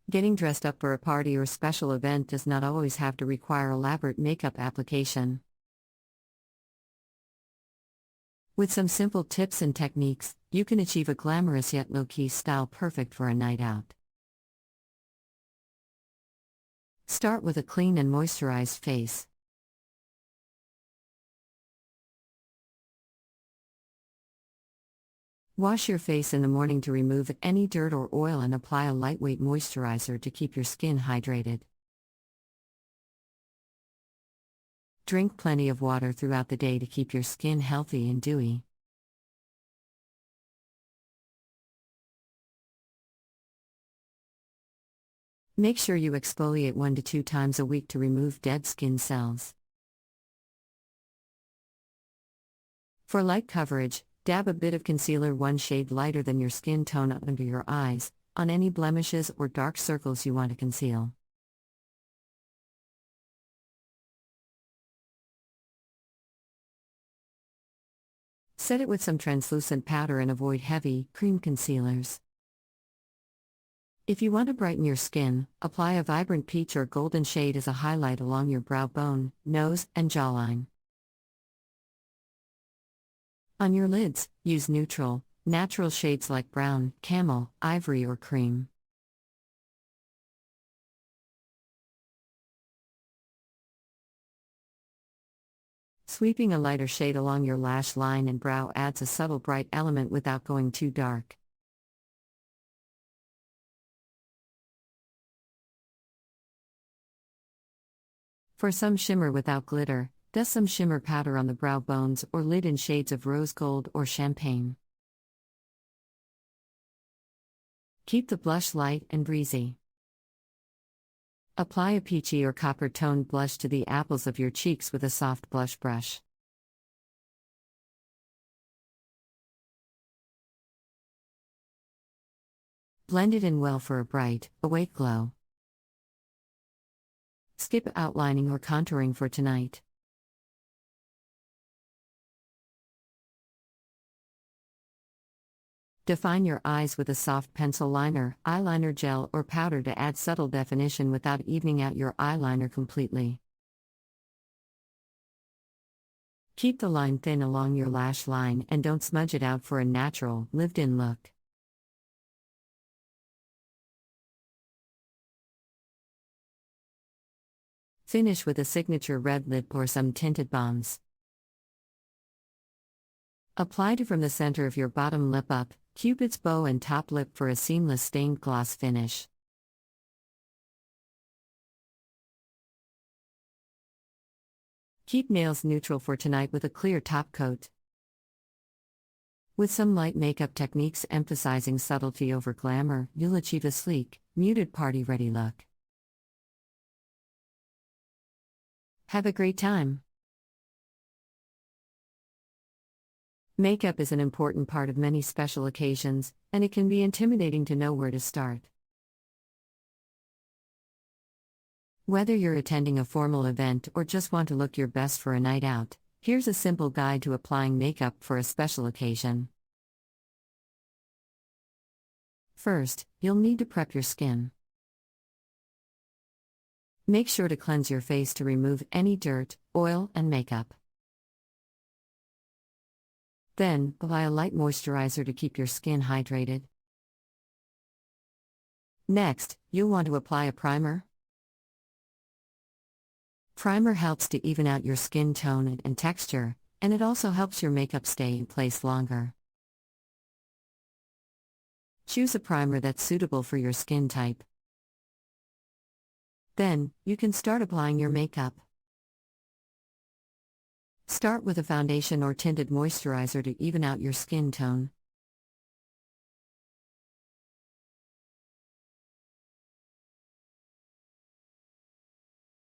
Getting dressed up for a party or special event does not always have to require elaborate makeup application. With some simple tips and techniques, you can achieve a glamorous yet low-key style perfect for a night out. Start with a clean and moisturized face. Wash your face in the morning to remove any dirt or oil and apply a lightweight moisturizer to keep your skin hydrated. Drink plenty of water throughout the day to keep your skin healthy and dewy. Make sure you exfoliate 1 to 2 times a week to remove dead skin cells. For light coverage, dab a bit of concealer 1 shade lighter than your skin tone under your eyes, on any blemishes or dark circles you want to conceal. Set it with some translucent powder and avoid heavy, cream concealers. If you want to brighten your skin, apply a vibrant peach or golden shade as a highlight along your brow bone, nose, and jawline. On your lids, use neutral, natural shades like brown, camel, ivory or cream. Sweeping a lighter shade along your lash line and brow adds a subtle bright element without going too dark. For some shimmer without glitter, dust some shimmer powder on the brow bones or lid in shades of rose gold or champagne. Keep the blush light and breezy. Apply a peachy or copper-toned blush to the apples of your cheeks with a soft blush brush. Blend it in well for a bright, awake glow. Skip outlining or contouring for tonight. Define your eyes with a soft pencil liner, eyeliner gel or powder to add subtle definition without evening out your eyeliner completely. Keep the line thin along your lash line and don't smudge it out for a natural, lived-in look. Finish with a signature red lip or some tinted balms. Apply to from the center of your bottom lip up, Cupid's bow and top lip for a seamless stained gloss finish. Keep nails neutral for tonight with a clear top coat. With some light makeup techniques emphasizing subtlety over glamour, you'll achieve a sleek, muted party-ready look. Have a great time! Makeup is an important part of many special occasions, and it can be intimidating to know where to start. Whether you're attending a formal event or just want to look your best for a night out, here's a simple guide to applying makeup for a special occasion. First, you'll need to prep your skin. Make sure to cleanse your face to remove any dirt, oil, and makeup. Then, apply a light moisturizer to keep your skin hydrated. Next, you'll want to apply a primer. Primer helps to even out your skin tone and texture, and it also helps your makeup stay in place longer. Choose a primer that's suitable for your skin type. Then, you can start applying your makeup. Start with a foundation or tinted moisturizer to even out your skin tone.